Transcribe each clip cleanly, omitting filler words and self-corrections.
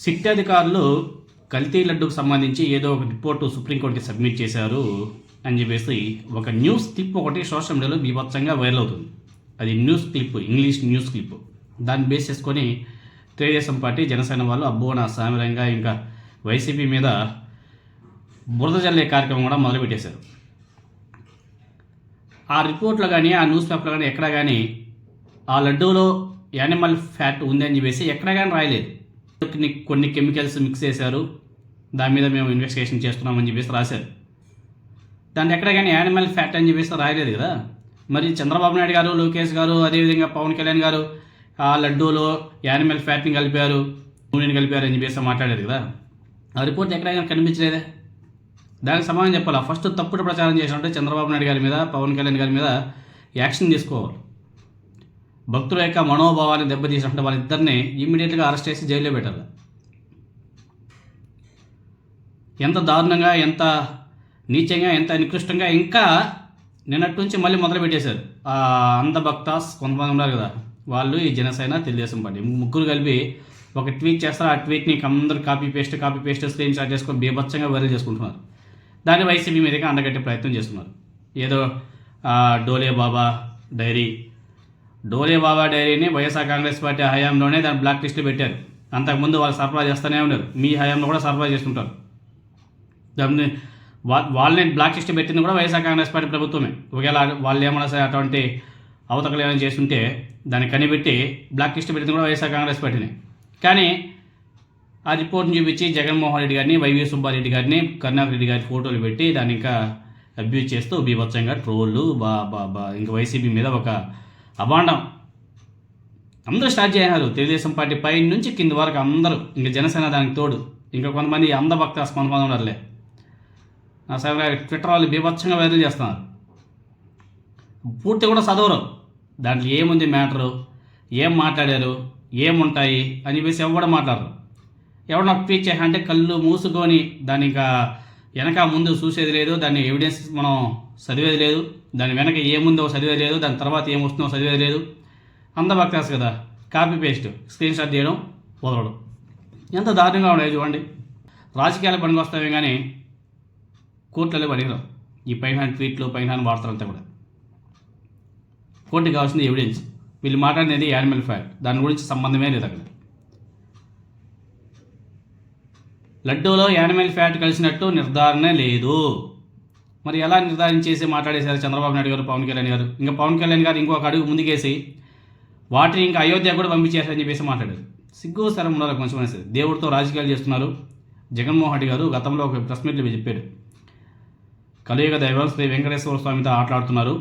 SIT అధికారులు కల్తీ లడ్డుకు సంబంధించి ఏదో ఒక రిపోర్టు సుప్రీంకోర్టుకి సబ్మిట్ చేశారు అని చెప్పేసి ఒక న్యూస్ క్లిప్ ఒకటి సోషల్ మీడియాలో బీభత్సంగా వైరల్ అవుతుంది. అది news clip, English news clip. దాన్ని బేస్ చేసుకొని తెలుగుదేశం పార్టీ, జనసేన వాళ్ళు అబ్బో నా సామిరంగా ఇంకా వైసీపీ మీద బురద జల్లే కార్యక్రమం కూడా మొదలుపెట్టేశారు. ఆ రిపోర్ట్లో కానీ ఆ న్యూస్ పేపర్లో కానీ ఎక్కడా కానీ ఆ లడ్డూలో యానిమల్ ఫ్యాట్ ఉంది అని చెప్పేసి ఎక్కడా కానీ రాయలేదు. కొన్ని కెమికల్స్ మిక్స్ చేశారు, దాని మీద మేము ఇన్వెస్టిగేషన్ చేస్తున్నామని చెప్పేసి రాశారు. దాన్ని ఎక్కడ కానీ యానిమల్ ఫ్యాట్ అని చెప్పేసి రాయలేదు కదా. మరి చంద్రబాబు నాయుడు గారు, లోకేష్ గారు, అదేవిధంగా పవన్ కళ్యాణ్ గారు ఆ లడ్డూలో యానిమల్ ఫ్యాట్ని కలిపారు, నూనెని కలిపారు అని చెప్పేసి మాట్లాడారు కదా. ఆ రిపోర్ట్ ఎక్కడైనా కనిపించలేదే. దానికి సమాధానం చెప్పాలి. ఫస్ట్ తప్పుడు ప్రచారం చేసినట్టు చంద్రబాబు నాయుడు గారి మీద, పవన్ కళ్యాణ్ గారి మీద యాక్షన్ తీసుకోవాలి. భక్తుల యొక్క మనోభావాన్ని దెబ్బతీసినట్టు వాళ్ళిద్దరిని ఇమ్మీడియట్గా అరెస్ట్ చేసి జైల్లో పెట్టాలి. ఎంత దారుణంగా, ఎంత నీచంగా, ఎంత నికృష్టంగా ఇంకా నిన్నటి నుంచి మళ్ళీ మొదలు పెట్టేశారు. ఆ అంధభక్తాస్ కొంతమంది ఉన్నారు కదా, వాళ్ళు ఈ జనసేన, తెలుగుదేశం పార్టీ ముగ్గురు కలిపి ఒక ట్వీట్ చేస్తారు. ఆ ట్వీట్ని అందరూ కాపీ పేస్ట్ స్క్రీన్ షాట్ చేసుకొని బీభత్సంగా వైరల్ చేసుకుంటున్నారు. దాన్ని వైసీపీ మీదగా అండగట్టే ప్రయత్నం చేస్తున్నారు. ఏదో డోలే బాబా డైరీని వైఎస్ఆర్ కాంగ్రెస్ పార్టీ హయాంలోనే దాన్ని బ్లాక్ లిస్ట్లో పెట్టారు. అంతకుముందు వాళ్ళు సరఫరా చేస్తూనే ఉన్నారు. మీ హయాంలో కూడా సరఫరా చేస్తుంటారు. దాన్ని వాళ్ళని బ్లాక్ లిస్ట్ పెట్టింది కూడా వైఎస్ఆర్ కాంగ్రెస్ పార్టీ ప్రభుత్వమే. ఒకవేళ వాళ్ళు ఏమన్నా సరే అటువంటి అవతకలు ఏమైనా చేస్తుంటే దాన్ని కనిపెట్టి బ్లాక్ లిస్ట్ పెట్టింది కూడా వైఎస్ఆర్ కాంగ్రెస్ పార్టీనే. కానీ ఆ రిపోర్ట్ని చూపించి జగన్మోహన్ రెడ్డి గారిని, వైవి సుబ్బారెడ్డి గారిని, కరుణాకర్ రెడ్డి గారి ఫోటోలు పెట్టి దాన్ని ఇంకా అబ్యూజ్ చేస్తూ బీభత్సంగా ట్రోళ్ళు ఇంకా వైసీపీ మీద ఒక అభాండం అందరూ స్టార్ట్ చేశారు. తెలుగుదేశం పార్టీ పై నుంచి కింద వరకు అందరూ, ఇంకా జనసేన దానికి తోడు, ఇంకా కొంతమంది అంధభక్త కొంతమంది ఉన్నారులే. నా సరే ట్విట్టర్ వాళ్ళు బీభత్సంగా వైరల్ చేస్తున్నారు. పూర్తి కూడా చదవరు. దాంట్లో ఏముంది మ్యాటరు, ఏం మాట్లాడారు, ఏముంటాయి అని చెప్పేసి ఎవరు మాట్లాడరు. ఎవరు నాకు ట్వీట్ చేయాలంటే కళ్ళు మూసుకొని దాని ఇంకా వెనక ముందు చూసేది లేదు, దాన్ని ఎవిడెన్స్ మనం చదివేది లేదు, దాని వెనక ఏముందో చదివేది లేదు, దాని తర్వాత ఏమొస్తుందో చదివేది లేదు. అందభక్తాస్ కదా, కాపీ పేస్ట్ స్క్రీన్ షాట్ చేయడం, వదలడం. ఎంత దారుణంగా ఉన్నాయి చూడండి. రాజకీయాలు పనికి వస్తామే కానీ కోర్టులలో పనికిరావు ఈ పైన ట్వీట్లు, పైన వార్తలంతా కూడా. కోర్టుకి కావాల్సింది ఎవిడెన్స్. వీళ్ళు మాట్లాడినది యానిమల్ ఫ్యాట్, దాని గురించి సంబంధమే లేదు అక్కడ. లడ్డూలో యానిమల్ ఫ్యాట్ కలిసినట్టు నిర్ధారణ లేదు. మరి ఎలా నిర్ధారించేసి మాట్లాడేశారు చంద్రబాబు నాయుడు గారు, పవన్ కళ్యాణ్ గారు? ఇంకా పవన్ కళ్యాణ్ గారు ఇంకొక అడుగు ముందుకేసి వాటిని ఇంకా అయోధ్య కూడా పంపించేశారని చెప్పేసి మాట్లాడారు. సిగ్గు సరం ఉండాలి కొంచెం అనేసి. దేవుడితో రాజకీయాలు చేస్తున్నారు. జగన్మోహన్ రెడ్డి గారు గతంలో ఒక ప్రెస్ మీట్లో చెప్పాడు, కలియుగ దైవం శ్రీ వెంకటేశ్వర స్వామితో ఆటలాడుతున్నారు,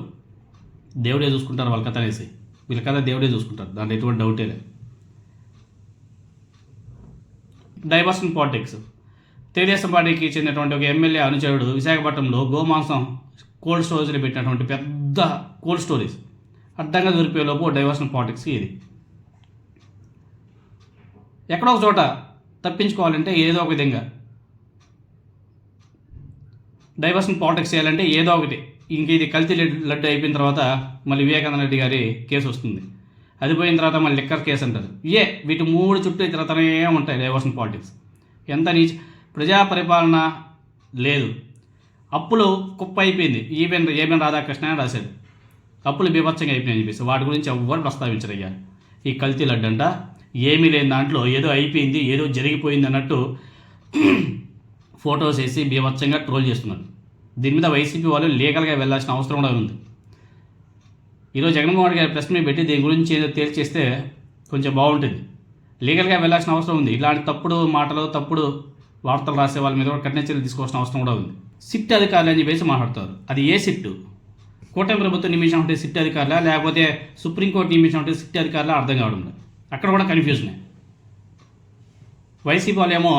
దేవుడే చూసుకుంటారు వాళ్ళ కథ అనేసి. వీళ్ళ కథ దేవుడే చూసుకుంటారు, దాంట్లో ఎటువంటి డౌటే లేదు. Diversion politics. తెలుగుదేశం పార్టీకి చెందినటువంటి ఒక ఎమ్మెల్యే అనుచరుడు విశాఖపట్నంలో గోమాంసం కోల్డ్ స్టోరేజ్లో పెట్టినటువంటి పెద్ద కోల్డ్ స్టోరేజ్ అడ్డంగా దొరికేలోపు డైవర్షన్ పాలిటిక్స్కి ఇది. ఎక్కడో ఒక చోట తప్పించుకోవాలంటే ఏదో ఒక విధంగా డైవర్షన్ పాలిటిక్స్ చేయాలంటే ఏదో ఒకటి. ఇంక ఇది కల్తీ లడ్డు అయిపోయిన తర్వాత మళ్ళీ వివేకానంద రెడ్డి గారి కేసు వస్తుంది. అది పోయిన తర్వాత మళ్ళీ లిక్కర్ కేసు అంటారు. వీటి మూడు చుట్టూ తిరుగుతూనే ఉంటాయి డైవర్షన్ పాలిటిక్స్. ఎంత ప్రజా పరిపాలన లేదు. అప్పులు కుప్ప అయిపోయింది. ఈవెన్ రాధాకృష్ణ రాశాడు, అప్పులు బీభత్సంగా అయిపోయినాయని చెప్పేసి. వాటి గురించి ఎవ్వరు ప్రస్తావించరయ్యా. ఈ కల్తీ లడ్డు అంట ఏమీ లేని దాంట్లో ఏదో అయిపోయింది, ఏదో జరిగిపోయింది అన్నట్టు ఫొటోస్ వేసి బీభత్సంగా ట్రోల్ చేస్తున్నారు. దీని మీద వైసీపీ వాళ్ళు లీగల్గా వెళ్ళాల్సిన అవసరం కూడా ఉంది. ఈరోజు జగన్మోహన్ రెడ్డి గారి ప్రెస్ మీట్ పెట్టి దీని గురించి ఏదో తేల్చేస్తే కొంచెం బాగుంటుంది. లీగల్గా వెళ్ళాల్సిన అవసరం ఉంది. ఇలాంటి తప్పుడు మాటలు, తప్పుడు వార్తలు రాసే వాళ్ళ మీద కూడా కఠిన చర్యలు తీసుకోవాల్సిన అవసరం కూడా ఉంది. సిట్ అధికారులు అని చెప్పేసి మాట్లాడతారు. అది ఏ సిట్టు? కూటమి ప్రభుత్వం నియమించిన ఉంటే సిట్ అధికారులా, లేకపోతే సుప్రీంకోర్టు నియమించిన ఉంటే సిట్ అధికారులా అర్థం కావడం లేదు. అక్కడ కూడా కన్ఫ్యూజన్. వైసీపీ వాళ్ళు ఏమో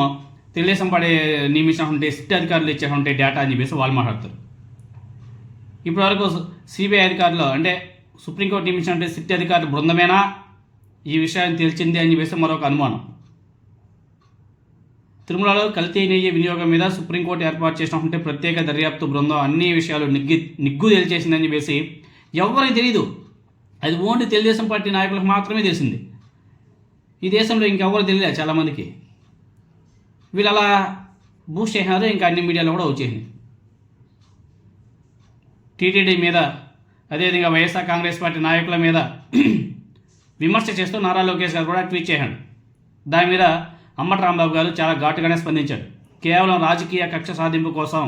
తెలుగుదేశం పార్టీ నియమించిన ఉంటే సిట్ అధికారులు ఇచ్చేటువంటి డేటా అని చెప్పేసి వాళ్ళు మాట్లాడతారు. ఇప్పటివరకు సిబిఐ అధికారులు అంటే సుప్రీంకోర్టు నియమించినటువంటి సిట్ అధికారుల బృందమేనా ఈ విషయాన్ని తెలిసింది అని చెప్పేసి మరొక అనుమానం. తిరుమలలో కల్తీ నెయ్యి వినియోగం మీద సుప్రీంకోర్టు ఏర్పాటు చేసినటువంటి ప్రత్యేక దర్యాప్తు బృందం అన్ని విషయాలు నిగ్గు తేల్చేసిందని చెప్పేసి ఎవరికి తెలియదు. అది ఓన్లీ తెలుగుదేశం పార్టీ నాయకులకు మాత్రమే తెలిసింది. ఈ దేశంలో ఇంకెవరు తెలియదు చాలామందికి. వీళ్ళు అలా బూస్ట్ చేసినారు. ఇంకా అన్ని మీడియాలో కూడా వచ్చేసింది. టీటీడీ మీద, అదేవిధంగా వైఎస్ఆర్ కాంగ్రెస్ పార్టీ నాయకుల మీద విమర్శ చేస్తూ నారా లోకేష్ గారు కూడా ట్వీట్ చేశాడు. దాని మీద అంబటి రాంబాబు గారు చాలా ఘాటుగానే స్పందించాడు. కేవలం రాజకీయ కక్ష సాధింపు కోసం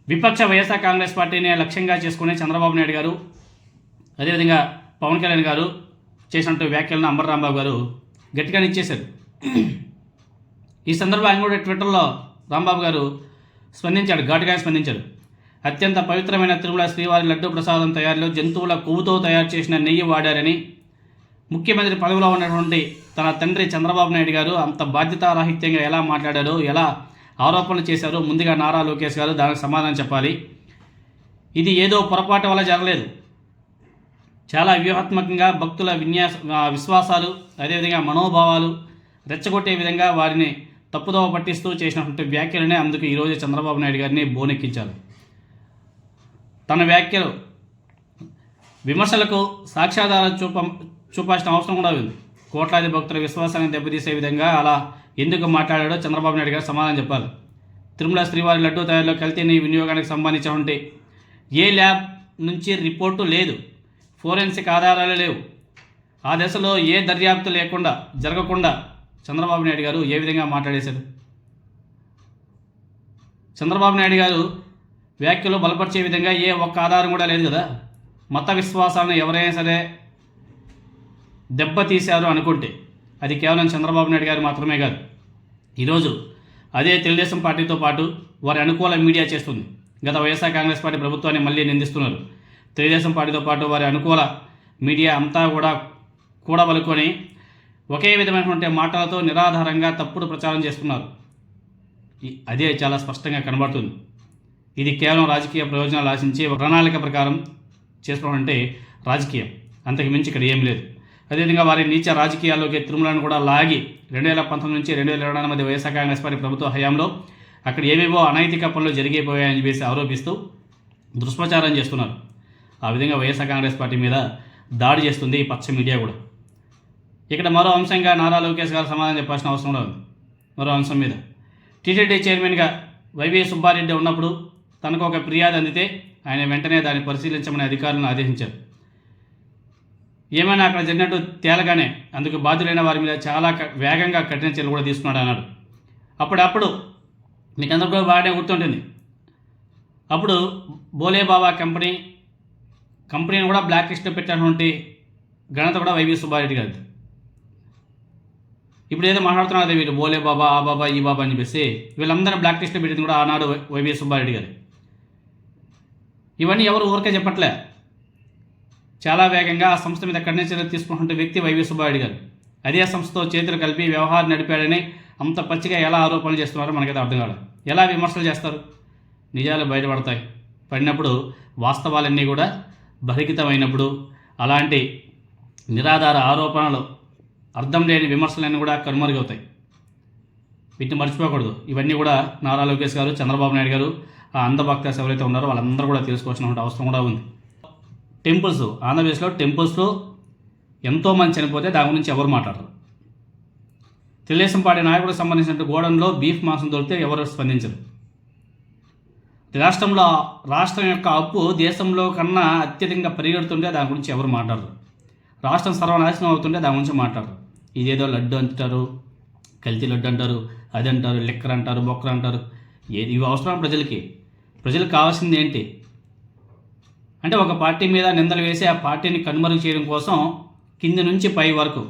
విపక్ష వైఎస్ఆర్ కాంగ్రెస్ పార్టీని లక్ష్యంగా చేసుకుని చంద్రబాబు నాయుడు గారు, అదేవిధంగా పవన్ కళ్యాణ్ గారు చేసినట్టు వ్యాఖ్యలను అంబటి రాంబాబు గారు గట్టిగానే ఇచ్చేశారు. ఈ సందర్భంలో ఆయన కూడా ట్విట్టర్లో రాంబాబు గారు స్పందించాడు, ఘాటుగానే స్పందించాడు. అత్యంత పవిత్రమైన తిరుమల శ్రీవారి లడ్డూ ప్రసాదం తయారీలో జంతువుల కొవ్వుతో తయారు చేసిన నెయ్యి వాడారని ముఖ్యమంత్రి పదవిలో ఉన్నటువంటి తన తండ్రి చంద్రబాబు నాయుడు గారు అంత బాధ్యతారాహిత్యంగా ఎలా మాట్లాడారో, ఎలా ఆరోపణలు చేశారో ముందుగా నారా లోకేష్ గారు దానికి సమాధానం చెప్పాలి. ఇది ఏదో పొరపాటు వల్ల జరగలేదు. చాలా వ్యూహాత్మకంగా భక్తుల విశ్వాసాలు, అదేవిధంగా మనోభావాలు రెచ్చగొట్టే విధంగా వారిని తప్పుదోవ పట్టిస్తూ చేసినటువంటి వ్యాఖ్యలనే అందుకు ఈరోజు చంద్రబాబు నాయుడు గారిని బోనెక్కించారు. తన వ్యాఖ్యలు విమర్శలకు సాక్ష్యాధారాలు చూపాల్సిన అవసరం కూడా ఉంది. కోట్లాది భక్తుల విశ్వాసాన్ని దెబ్బతీసే విధంగా అలా ఎందుకు మాట్లాడాడో చంద్రబాబు నాయుడు గారు సమాధానం చెప్పాలి. తిరుమల శ్రీవారి లడ్డూ తయారీలో కల్తీ నెయ్యి వినియోగానికి సంబంధించినటువంటి ఏ ల్యాబ్ నుంచి రిపోర్టు లేదు, ఫోరెన్సిక్ ఆధారాలు లేవు. ఆ దశలో ఏ దర్యాప్తు లేకుండా జరగకుండా చంద్రబాబు నాయుడు గారు ఏ విధంగా మాట్లాడేశారు? చంద్రబాబు నాయుడు గారు వ్యాఖ్యలు బలపరిచే విధంగా ఏ ఒక్క ఆధారం కూడా లేదు కదా. మత విశ్వాసాలను ఎవరైనా సరే దెబ్బతీశారు అనుకుంటే అది కేవలం చంద్రబాబు నాయుడు గారు మాత్రమే కాదు. ఈరోజు అదే తెలుగుదేశం పార్టీతో పాటు వారి అనుకూల మీడియా చేస్తుంది. గత వైఎస్ఆర్ కాంగ్రెస్ పార్టీ ప్రభుత్వాన్ని మళ్ళీ నిందిస్తున్నారు. తెలుగుదేశం పార్టీతో పాటు వారి అనుకూల మీడియా అంతా కూడా కూడబలుకొని ఒకే విధమైనటువంటి మాటలతో నిరాధారంగా తప్పుడు ప్రచారం చేస్తున్నారు. అదే చాలా స్పష్టంగా కనబడుతుంది. ఇది కేవలం రాజకీయ ప్రయోజనాలు ఆశించి ఒక ప్రణాళిక ప్రకారం చేసుకోవాలంటే రాజకీయం, అంతకు మించి ఇక్కడ ఏం లేదు. అదేవిధంగా వారి నీచ రాజకీయాల్లోకి తిరుమలను కూడా లాగి 2019 నుంచి 2024 మధ్య వైఎస్ఆర్ కాంగ్రెస్ పార్టీ ప్రభుత్వ హయాంలో అక్కడ ఏవేవో అనైతిక పనులు జరిగిపోయాయని చెప్పేసి ఆరోపిస్తూ దుష్ప్రచారం చేస్తున్నారు. ఆ విధంగా వైఎస్ఆర్ కాంగ్రెస్ పార్టీ మీద దాడి చేస్తుంది ఈ పచ్చ మీడియా కూడా. ఇక్కడ మరో అంశంగా నారా లోకేష్ గారు సమాధానం చెప్పాల్సిన అవసరం కూడా ఉంది. మరో అంశం మీద టీటీడీ చైర్మన్గా వైవి సుబ్బారెడ్డి ఉన్నప్పుడు తనకు ఒక ఫిర్యాదు అందితే ఆయన వెంటనే దాన్ని పరిశీలించమని అధికారులను ఆదేశించారు. ఏమైనా అక్కడ జరిగినట్టు తేలగానే అందుకు బాధ్యులైన వారి మీద చాలా వేగంగా కఠిన చర్యలు కూడా తీసుకున్నాడు అన్నాడు. అప్పుడు మీకు అందరూ కూడా బాగానే గుర్తుంటుంది. అప్పుడు బోలే బాబా కంపెనీని కూడా బ్లాక్ లిస్ట్లో పెట్టినటువంటి ఘనత కూడా వైవి సుబ్బారెడ్డి గారిది. ఇప్పుడు ఏదో మాట్లాడుతున్నారు కదా వీళ్ళు, బోలే బాబా, ఆ బాబా, ఈ బాబా అని చెప్పేసి వీళ్ళందరూ బ్లాక్ లిస్ట్లో పెట్టింది కూడా ఆనాడు వైవి సుబ్బారెడ్డి గారు. ఇవన్నీ ఎవరు ఊరికే చెప్పట్లే. చాలా వేగంగా ఆ సంస్థ మీద కఠిన చర్యలు తీసుకున్నటువంటి వ్యక్తి వైవి సుబ్బారెడ్డి గారు. అదే సంస్థతో చేతులు కలిపి వ్యవహారం నడిపాడని అంత పచ్చిగా ఎలా ఆరోపణలు చేస్తున్నారో మనకైతే అర్థం కాదు. ఎలా విమర్శలు చేస్తారు? నిజాలు బయటపడతాయి. పడినప్పుడు వాస్తవాలన్నీ కూడా బహిర్గతమైనప్పుడు అలాంటి నిరాధార ఆరోపణలు, అర్థం లేని విమర్శలన్నీ కూడా కనుమరుగవుతాయి. వీటిని మర్చిపోకూడదు. ఇవన్నీ కూడా నారా లోకేష్ గారు, చంద్రబాబు నాయుడు గారు, ఆ అంధభక్తర్స్ ఎవరైతే ఉన్నారో వాళ్ళందరూ కూడా తెలుసుకోవాల్సిన అవసరం కూడా ఉంది. టెంపుల్స్, ఆంధ్రప్రదేశ్లో టెంపుల్స్లో ఎంతోమంది చనిపోతే దాని గురించి ఎవరు మాట్లాడరు. తెలుగుదేశం పార్టీ నాయకుడికి సంబంధించిన గోడంలో బీఫ్ మాంసం దొరికితే ఎవరు స్పందించరు. రాష్ట్రం యొక్క అప్పు దేశంలో కన్నా అత్యధికంగా పెరిగెడుతుంటే దాని గురించి ఎవరు మాట్లాడరు. రాష్ట్రం సర్వనాశనం అవుతుంటే దాని గురించి మాట్లాడరు. ఇదేదో లడ్డు అంటారు, కల్తీ లడ్డు అంటారు, అది అంటారు, లిక్కర్ అంటారు, బొక్కర్ అంటారు. ఇవి అవసరం ప్రజలకు కావాల్సింది ఏంటి అంటే ఒక పార్టీ మీద నిందలు వేసి ఆ పార్టీని కనుమరుగు చేయడం కోసం కింది నుంచి పై వరకు,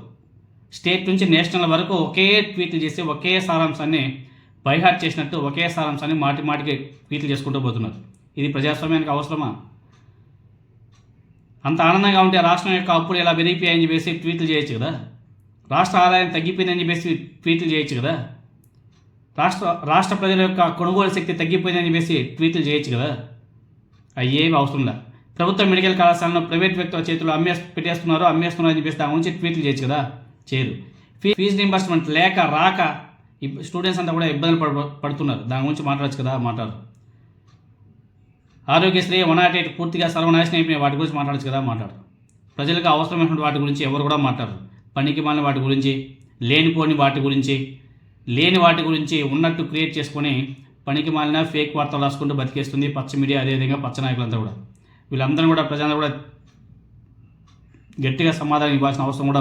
స్టేట్ నుంచి నేషనల్ వరకు ఒకే ట్వీట్లు చేసి ఒకే సారాంశాన్ని బైహార్ట్ చేసినట్టు ఒకే సారాంశాన్ని మాటికి ట్వీట్లు చేసుకుంటూ పోతున్నారు. ఇది ప్రజాస్వామ్యానికి అవసరమా? అంత ఆనందంగా ఉంటే రాష్ట్రం యొక్క అప్పులు ఎలా పెరిగిపోయాయని చెప్పేసి ట్వీట్లు చేయొచ్చు కదా. రాష్ట్ర ఆదాయం తగ్గిపోయిందని చెప్పేసి ట్వీట్లు చేయొచ్చు కదా. రాష్ట్ర ప్రజల యొక్క కొనుగోలు శక్తి తగ్గిపోయిందని చెప్పేసి ట్వీట్లు చేయొచ్చు కదా. అవి ఏమి అవసరం లేదు. ప్రభుత్వ మెడికల్ కళాశాలను ప్రైవేట్ వ్యక్తుల చేతుల్లో అమ్మేస్తున్నారు అని చెప్పేసి దాని గురించి ట్వీట్లు చేయొచ్చు కదా. చేయరు. ఫీజు రీంబర్స్మెంట్ రాక స్టూడెంట్స్ అంతా కూడా ఇబ్బందులు పడుతున్నారు. దాని గురించి మాట్లాడచ్చు కదా, మాట్లాడరు. ఆరోగ్యశ్రీ 108 పూర్తిగా సర్వనాశనం అయిపోయిన వాటి గురించి మాట్లాడచ్చు కదా, మాట్లాడరు. ప్రజలకు అవసరమైనటువంటి వాటి గురించి ఎవరు కూడా మాట్లాడరు. పనికి మాలిన వాటి గురించి, లేనిపోని వాటి గురించి లేని వాటి గురించి ఉన్నట్టు క్రియేట్ చేసుకొని పనికి మాలిన ఫేక్ వార్తలు రాసుకుంటూ బతికేస్తుంది పచ్చ మీడియా, అదేవిధంగా పచ్చ నాయకులంతా కూడా. వీళ్ళందరూ కూడా ప్రజలందరూ కూడా గట్టిగా సమాధానం ఇవ్వాల్సిన అవసరం కూడా